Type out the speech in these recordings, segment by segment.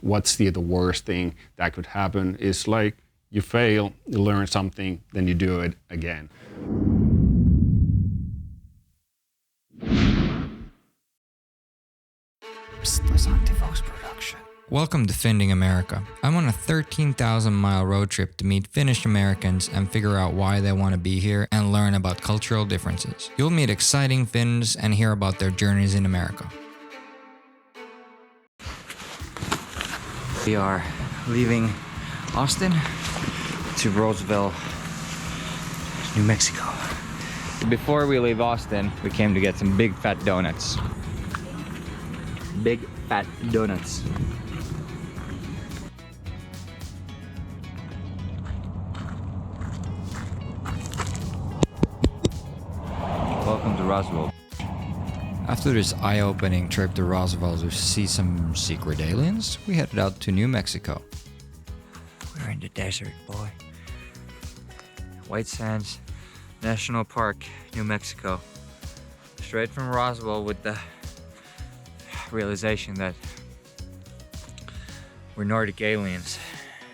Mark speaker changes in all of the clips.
Speaker 1: what's the worst thing that could happen is like you fail, you learn something, then you do it again.
Speaker 2: Santi production. Welcome to Finding America. I'm on a 13,000-mile road trip to meet Finnish Americans and figure out why they want to be here and learn about cultural differences. You'll meet exciting Finns and hear about their journeys in America. We are leaving Austin to Roseville, New Mexico. Before we leave Austin, we came to get some big fat donuts. Big fat donuts. Welcome to Roswell. After this eye-opening trip to Roswell to see some secret aliens, we headed out to New Mexico. We're in the desert, boy. White Sands National Park, New Mexico. Straight from Roswell with the realization that we're Nordic aliens.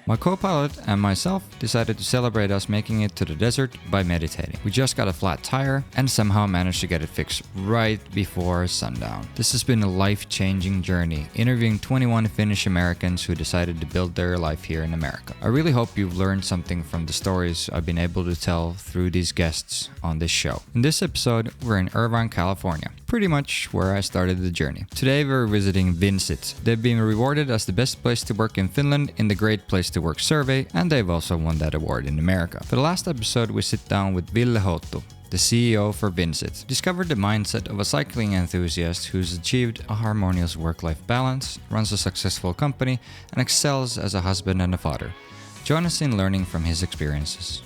Speaker 2: My co-pilot and myself decided to celebrate us making it to the desert by meditating. We just got a flat tire and somehow managed to get it fixed right before sundown. This has been a life-changing journey, interviewing 21 Finnish Americans who decided to build their life here in America. I really hope you've learned something from the stories I've been able to tell through these guests on this show. In this episode, we're in Irvine, California, pretty much where I started the journey. Today we're visiting Vincit. They've been rewarded as the best place to work in Finland in the Great Place to Work survey, and they've also won that award in America. For the last episode, we sit down with Ville Houttu, the CEO for Vincit. Discovered the mindset of a cycling enthusiast who's achieved a harmonious work-life balance, runs a successful company, and excels as a husband and a father. Join us in learning from his experiences.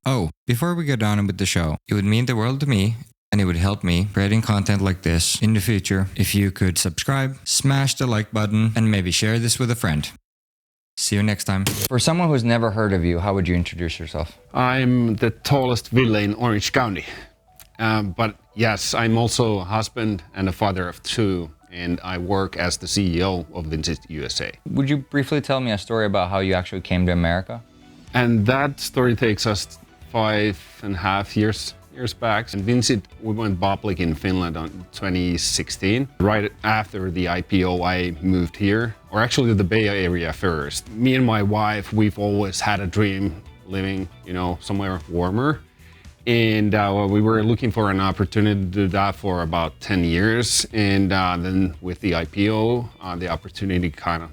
Speaker 2: Oh, before we get on with the show, it would mean the world to me, and it would help me creating content like this in the future if you could subscribe, smash the like button, and maybe share this with a friend. See you next time. For someone who's never heard of you, how would you introduce yourself?
Speaker 1: I'm the tallest villa in Orange County. But yes, I'm also a husband and a father of two, and I work as the CEO of Vincit USA.
Speaker 2: Would you briefly tell me a story about how you actually came to America?
Speaker 1: And that story takes us 5.5 years back. And Vincit, we went public in Finland in 2016. Right after the IPO, I moved here, or actually the Bay Area first. Me and my wife, we've always had a dream living, somewhere warmer. And we were looking for an opportunity to do that for about 10 years. And then with the IPO, the opportunity kind of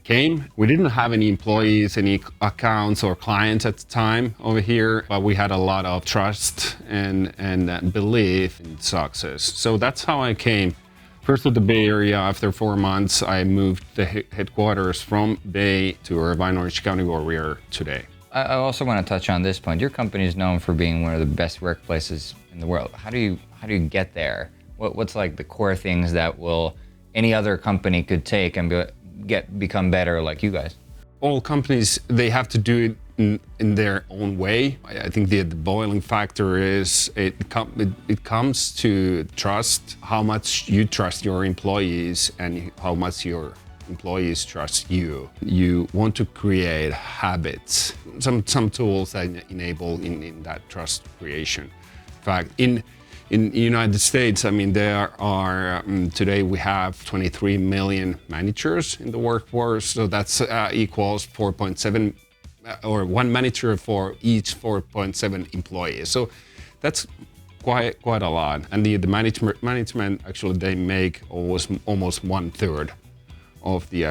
Speaker 1: came. We didn't have any employees, any accounts or clients at the time over here, but we had a lot of trust and belief in success. So that's how I came. First to the Bay Area. After 4 months, I moved the headquarters from Bay to Irvine, Orange County, where we are today.
Speaker 2: I also want to touch on this point. Your company is known for being one of the best workplaces in the world. How do you get there? What's like the core things that any other company could take and become better like you guys?
Speaker 1: All companies, they have to do it in their own way. I think the boiling factor is it comes to trust, how much you trust your employees and how much your employees trust you. You want to create habits, some tools that enable in that trust creation. In fact, in the United States, there are, today we have 23 million managers in the workforce, so that's equals 4.7, or one manager for each 4.7 employees. So that's quite a lot. And the management, actually, they make almost 1/3 of the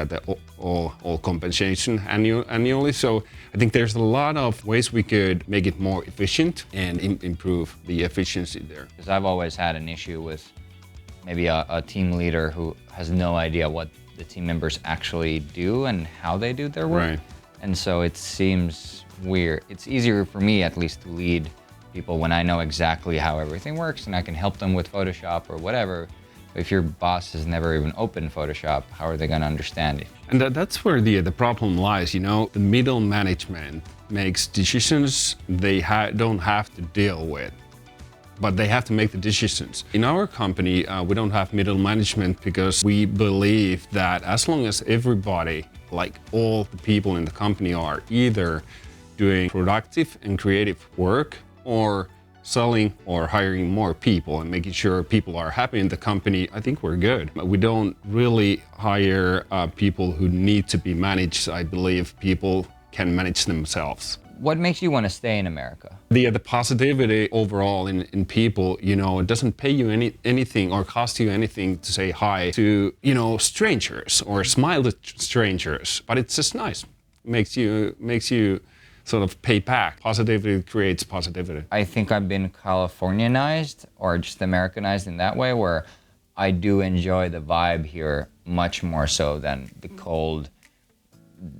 Speaker 1: all compensation annually. So I think there's a lot of ways we could make it more efficient and improve the efficiency there.
Speaker 2: Because I've always had an issue with maybe a team leader who has no idea what the team members actually do and how they do their work.
Speaker 1: Right.
Speaker 2: And so it seems weird. It's easier for me, at least, to lead people when I know exactly how everything works and I can help them with Photoshop or whatever. If your boss has never even opened Photoshop, how are they going to understand it?
Speaker 1: And that's where the problem lies. The middle management makes decisions they don't have to deal with. but they have to make the decisions. In our company, we don't have middle management because we believe that as long as everybody, like all the people in the company, are either doing productive and creative work or selling or hiring more people and making sure people are happy in the company, I think we're good. We don't really hire people who need to be managed. I believe people can manage themselves.
Speaker 2: What makes you want to stay in America?
Speaker 1: The positivity overall in people, it doesn't pay you anything or cost you anything to say hi to, strangers or smile at strangers, but it's just nice. Makes you sort of pay back. Positivity creates positivity.
Speaker 2: I think I've been Californianized or just Americanized in that way, where I do enjoy the vibe here much more so than the cold,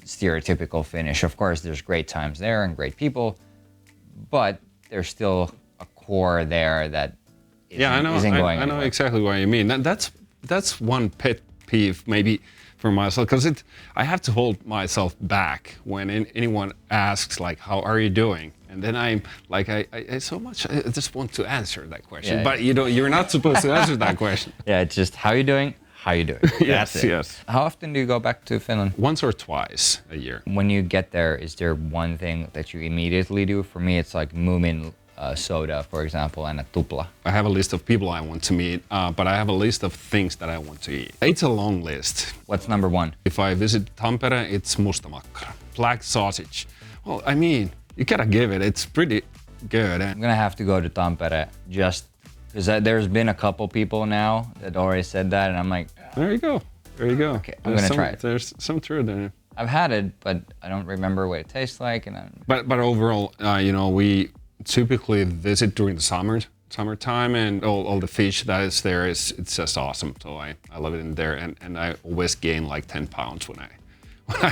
Speaker 2: stereotypical Finnish. Of course, there's great times there and great people, but there's still a core there that isn't going
Speaker 1: I know
Speaker 2: anywhere.
Speaker 1: exactly what you mean. That's one pet peeve maybe for myself, because I have to hold myself back when anyone asks like, how are you doing? And then I'm like, I just want to answer that question.
Speaker 2: Yeah.
Speaker 1: But you're not supposed to answer that question.
Speaker 2: Yeah, it's just how you doing? How you doing?
Speaker 1: Yes,
Speaker 2: That's it.
Speaker 1: yes.
Speaker 2: How often do you go back to Finland?
Speaker 1: Once or twice a year.
Speaker 2: When you get there, is there one thing that you immediately do? For me, it's like Moomin soda, for example, and a tupla.
Speaker 1: I have a list of people I want to meet, but I have a list of things that I want to eat. It's a long list.
Speaker 2: What's number one?
Speaker 1: If I visit Tampere, it's mustamakkara, black sausage. Well, I mean, you gotta give it. It's pretty good.
Speaker 2: I'm gonna have to go to Tampere just because there's been a couple people now that already said that, and I'm like,
Speaker 1: There you go. There you go.
Speaker 2: Okay, I'm gonna try it.
Speaker 1: There's some truth in it.
Speaker 2: I've had it, but I don't remember what it tastes like, and
Speaker 1: But overall, we typically visit during the summertime, and all the fish that is there it's just awesome. So I love it in there, and I always gain like 10 pounds when I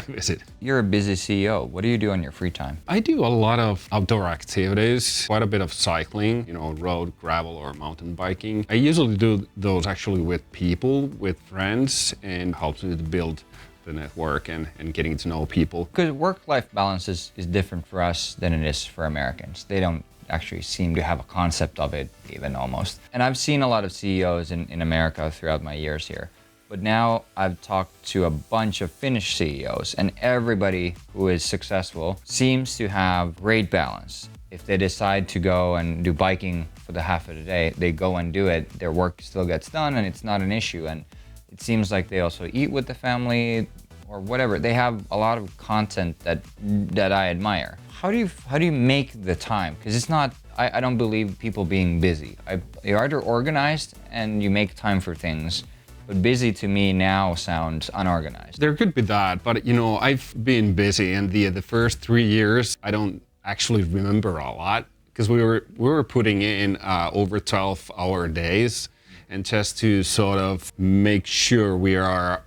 Speaker 1: visit.
Speaker 2: You're a busy CEO. What do you do on your free time?
Speaker 1: I do a lot of outdoor activities, quite a bit of cycling, road, gravel, or mountain biking. I usually do those actually with people, with friends, and helps me to build the network and getting to know people.
Speaker 2: Because work-life balance is different for us than it is for Americans. They don't actually seem to have a concept of it even almost. And I've seen a lot of CEOs in America throughout my years here. But now I've talked to a bunch of Finnish CEOs, and everybody who is successful seems to have great balance. If they decide to go and do biking for the half of the day, they go and do it. Their work still gets done and it's not an issue. And it seems like they also eat with the family or whatever. They have a lot of content that I admire. How do you make the time? Because it's not, I don't believe people being busy. You're either organized and you make time for things, but busy to me now sounds unorganized.
Speaker 1: There could be that, but I've been busy, and the first 3 years I don't actually remember a lot because we were putting in over 12-hour days, and just to sort of make sure we are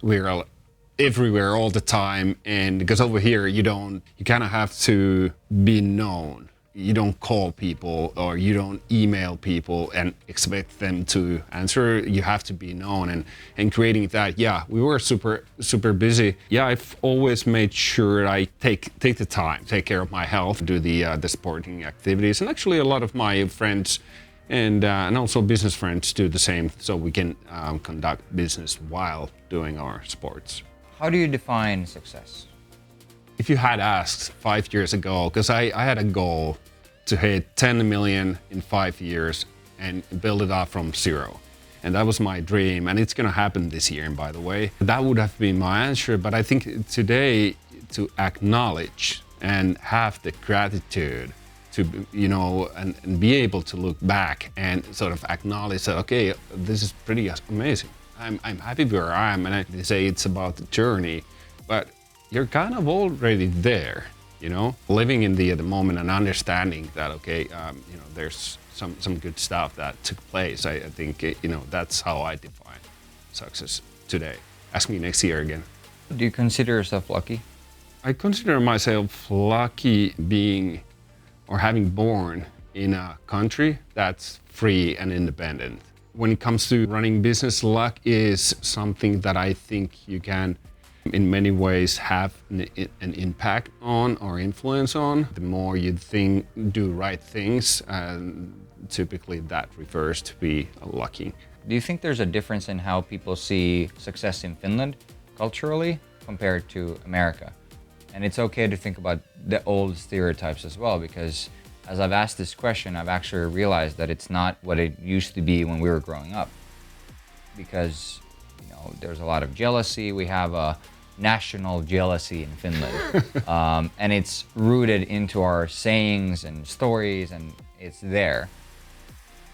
Speaker 1: everywhere all the time. And because over here you kind of have to be known. You don't call people or you don't email people and expect them to answer. You have to be known, and creating that. Yeah, we were super busy. Yeah, I've always made sure I take the time, take care of my health, do the sporting activities, and actually a lot of my friends and also business friends do the same, so we can conduct business while doing our sports.
Speaker 2: How do you define success?
Speaker 1: If you had asked 5 years ago, because I had a goal to hit 10 million in 5 years and build it up from zero. And that was my dream, and it's gonna happen this year, and by the way. That would have been my answer, but I think today to acknowledge and have the gratitude to, and be able to look back and sort of acknowledge that, okay, this is pretty amazing. I'm happy where I am, and they say it's about the journey, but you're kind of already there, living in the moment and understanding that, okay, there's some good stuff that took place. I think, that's how I define success today. Ask me next year again.
Speaker 2: Do you consider yourself lucky?
Speaker 1: I consider myself lucky being or having born in a country that's free and independent. When it comes to running business, luck is something that I think you can in many ways have an impact on or influence on. The more you do right things, typically that refers to be lucky.
Speaker 2: Do you think there's a difference in how people see success in Finland culturally compared to America? And it's okay to think about the old stereotypes as well, because as I've asked this question, I've actually realized that it's not what it used to be when we were growing up. Because, there's a lot of jealousy. We have a national jealousy in Finland. And it's rooted into our sayings and stories, and it's there.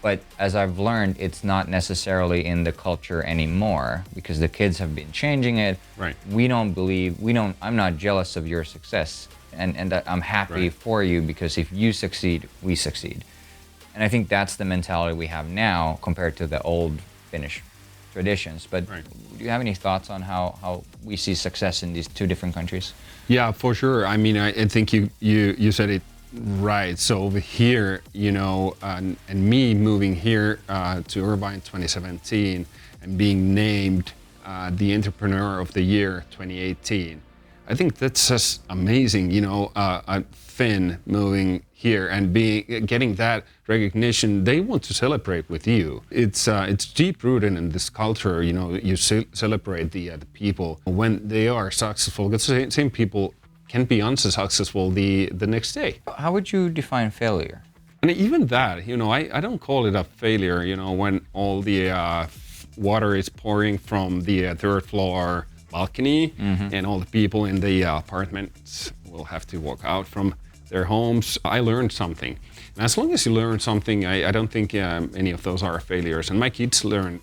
Speaker 2: But as I've learned, it's not necessarily in the culture anymore, because the kids have been changing it.
Speaker 1: Right.
Speaker 2: I'm not jealous of your success, and I'm happy for you, because if you succeed, we succeed. And I think that's the mentality we have now compared to the old Finnish traditions. But do you have any thoughts on how we see success in these two different countries?
Speaker 1: Yeah, for sure. I mean, I think you said it right. So over here, and me moving here to Irvine in 2017 and being named the Entrepreneur of the Year 2018, I think that's just amazing. A Finn moving here and getting that recognition. They want to celebrate with you. It's deep rooted in this culture. You celebrate the people when they are successful. Because the same people can be unsuccessful the next day.
Speaker 2: How would you define failure?
Speaker 1: And even that, I don't call it a failure, when all the water is pouring from the third floor balcony, and all the people in the apartments will have to walk out from their homes. I learned something. And as long as you learn something, I don't think any of those are failures. And my kids learned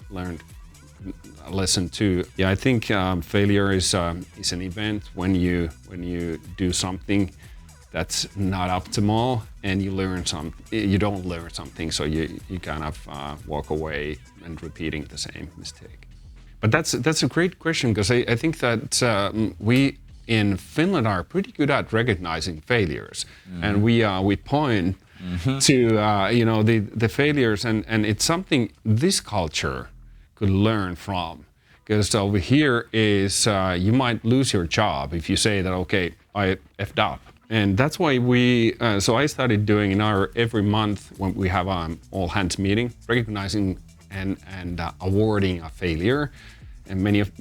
Speaker 1: a lesson too. Yeah, I think failure is an event when you do something that's not optimal and you don't learn something, so you kind of walk away and repeating the same mistake. But that's a great question, because I think that we in Finland are pretty good at recognizing failures, and we point to the failures, and it's something this culture could learn from. Because over here is you might lose your job if you say that, okay, I effed up. And that's why so I started doing in our every month when we have all hands meeting, recognizing and awarding a failure. And many of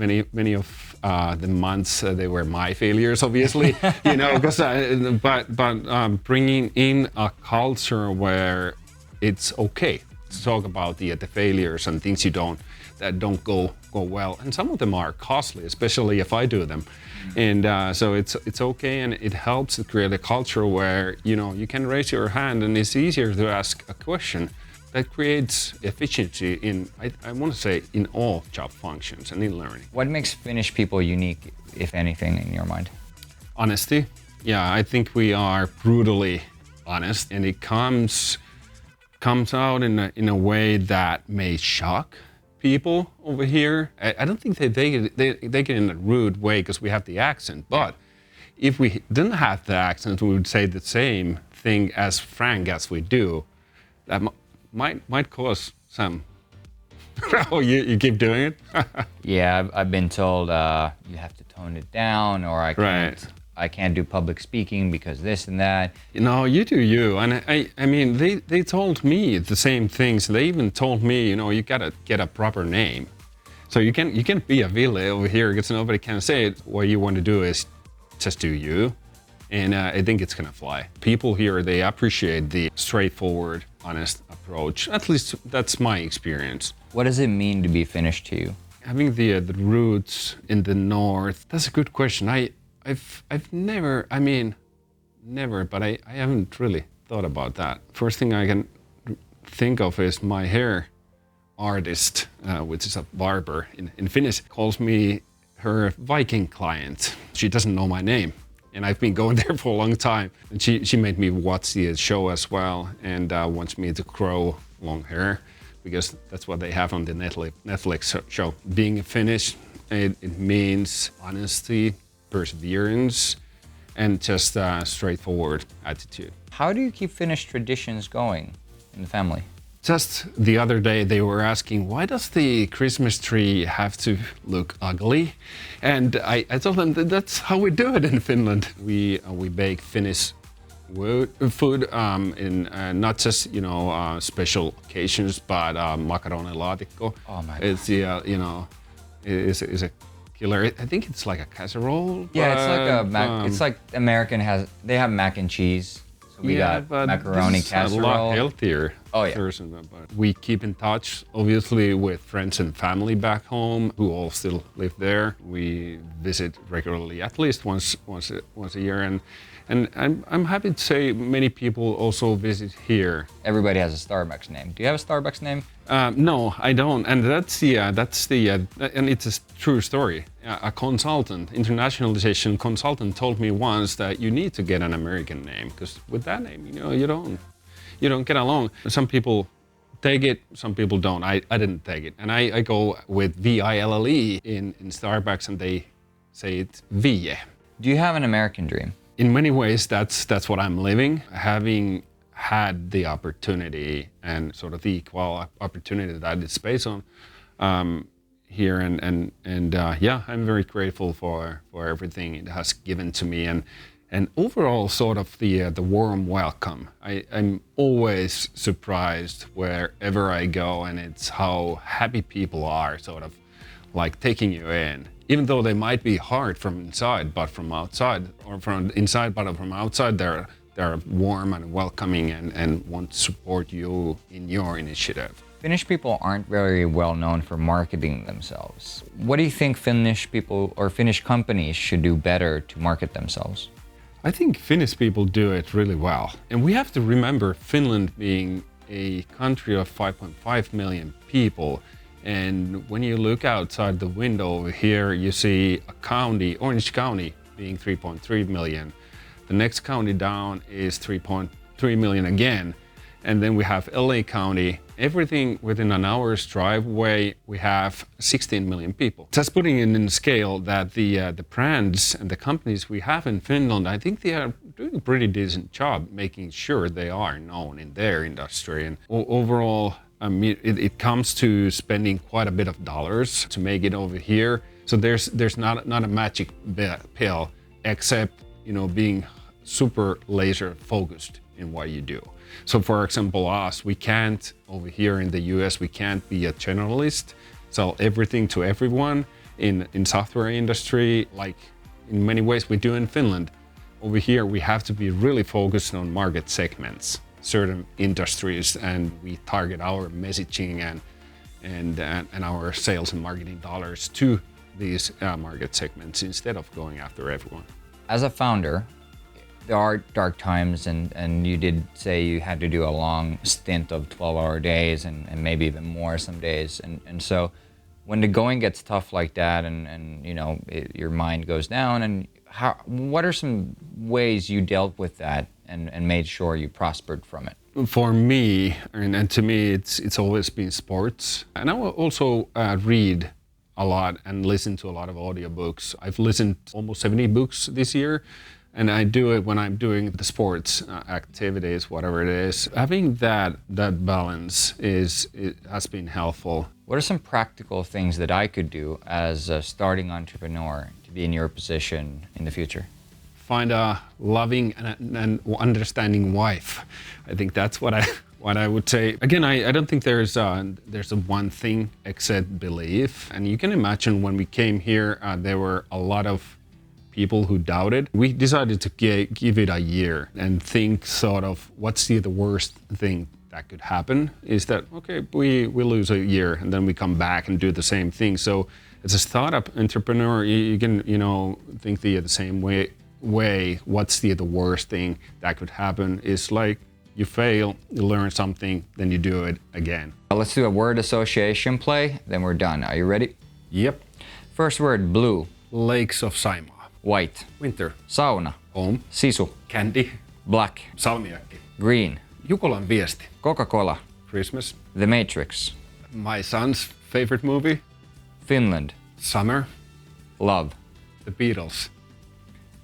Speaker 1: the months they were my failures, obviously, because but bringing in a culture where it's okay to talk about the failures and things that don't go well, and some of them are costly, especially if I do them, and so it's okay, and it helps to create a culture where you can raise your hand, and it's easier to ask a question. That creates efficiency I want to say, in all job functions and in learning.
Speaker 2: What makes Finnish people unique, if anything, in your mind?
Speaker 1: Honesty. Yeah, I think we are brutally honest, and it comes out in a way that may shock people over here. I don't think they get in a rude way because we have the accent, but if we didn't have the accent, we would say the same thing as frank as we do. That might cause some. Oh, you keep doing it?
Speaker 2: Yeah, I've been told you have to tone it down, or I can't do public speaking because this and that.
Speaker 1: You do you, and I mean they told me the same things. They even told me you gotta get a proper name, so you can't be a Ville over here because nobody can say it. What you want to do is just do you. And I think it's gonna fly. People here, they appreciate the straightforward, honest approach. At least that's my experience.
Speaker 2: What does it mean to be Finnish to you?
Speaker 1: Having the roots in the north, that's a good question. I've never, but I haven't really thought about that. First thing I can think of is my hair artist, which is a barber in Finnish, calls me her Viking client. She doesn't know my name. And I've been going there for a long time. And she made me watch the show as well, and wants me to grow long hair, because that's what they have on the Netflix show. Being Finnish, it means honesty, perseverance, and just a straightforward attitude.
Speaker 2: How do you keep Finnish traditions going in the family?
Speaker 1: Just the other day, they were asking, why does the Christmas tree have to look ugly? And I told them that that's how we do it in Finland. We bake Finnish food in not just special occasions, but makaronilaatikko.
Speaker 2: Oh my God.
Speaker 1: It's is a killer. I think it's like a casserole.
Speaker 2: Yeah, it's like a
Speaker 1: but,
Speaker 2: it's like American they have mac and cheese. So we got
Speaker 1: but
Speaker 2: macaroni
Speaker 1: this is
Speaker 2: casserole.
Speaker 1: a lot healthier.
Speaker 2: Oh, yeah.
Speaker 1: Version, but we keep in touch, obviously, with friends and family back home who all still live there. We visit regularly, at least once a year, and I'm happy to say many people also visit here.
Speaker 2: Everybody has a Starbucks name. Do you have a Starbucks name?
Speaker 1: No, I don't, and that's the and it's a true story. A consultant, internationalization consultant, told me once that you need to get an American name because with that name, you don't get along. Some people take it, some people don't. I didn't take it, and I go with Ville in Starbucks, and they say it Ville.
Speaker 2: Do you have an American dream?
Speaker 1: In many ways, that's what I'm living. Having had the opportunity and sort of the equal opportunity that it's based on here, and I'm very grateful for everything it has given to me, and overall sort of the warm welcome. I'm always surprised wherever I go, and it's how happy people are, sort of like taking you in. Even though they might be hard from inside, but from outside, or from inside, but from outside, they're warm and welcoming and want to support you in your initiative.
Speaker 2: Finnish people aren't very well known for marketing themselves. What do you think Finnish people or Finnish companies should do better to market themselves?
Speaker 1: I think Finnish people do it really well. And we have to remember Finland being a country of 5.5 million people. And when you look outside the window over here, you see a county, Orange County, being 3.3 million. The next county down is 3.3 million again. And then we have LA County. Everything within an hour's drive away, we have 16 million people. Just putting it in scale that the brands and the companies we have in Finland, I think they are doing a pretty decent job making sure they are known in their industry. And overall, it comes to spending quite a bit of dollars to make it over here. So there's not a magic pill, except being super laser focused in what you do. So for example, we can't over here in the US, we can't be a generalist, sell everything to everyone in software industry, like in many ways we do in Finland. Over here, we have to be really focused on market segments, certain industries, and we target our messaging and our sales and marketing dollars to these market segments instead of going after everyone.
Speaker 2: As a founder, there are dark times, and you did say you had to do a long stint of 12-hour days and maybe even more some days. And so when the going gets tough like that and your mind goes down, and what are some ways you dealt with that and made sure you prospered from it?
Speaker 1: For me, and to me, it's always been sports. And I will also read a lot and listen to a lot of audiobooks. I've listened almost 70 books this year. And I do it when I'm doing the sports activities, whatever it is. Having that balance has been helpful.
Speaker 2: What are some practical things that I could do as a starting entrepreneur to be in your position in the future?
Speaker 1: Find a loving and understanding wife. I think that's what I would say. Again, I don't think there's a one thing except belief. And you can imagine when we came here, there were a lot of people who doubted. We decided to give it a year and think sort of what's the worst thing that could happen is that, okay, we lose a year and then we come back and do the same thing. So as a startup entrepreneur, you can, think the same way. What's the worst thing that could happen is like you fail, you learn something, then you do it again.
Speaker 2: Let's do a word association play, then we're done. Are you ready?
Speaker 1: Yep.
Speaker 2: First word, blue.
Speaker 1: Lakes of Saimaa.
Speaker 2: White.
Speaker 1: Winter.
Speaker 2: Sauna.
Speaker 1: Home.
Speaker 2: Sisu.
Speaker 1: Candy.
Speaker 2: Black.
Speaker 1: Salmiakki.
Speaker 2: Green.
Speaker 1: Jukolan viesti.
Speaker 2: Coca-Cola.
Speaker 1: Christmas.
Speaker 2: The Matrix.
Speaker 1: My son's favorite movie.
Speaker 2: Finland.
Speaker 1: Summer.
Speaker 2: Love.
Speaker 1: The Beatles.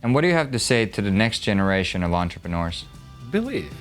Speaker 2: And what do you have to say to the next generation of entrepreneurs?
Speaker 1: Believe.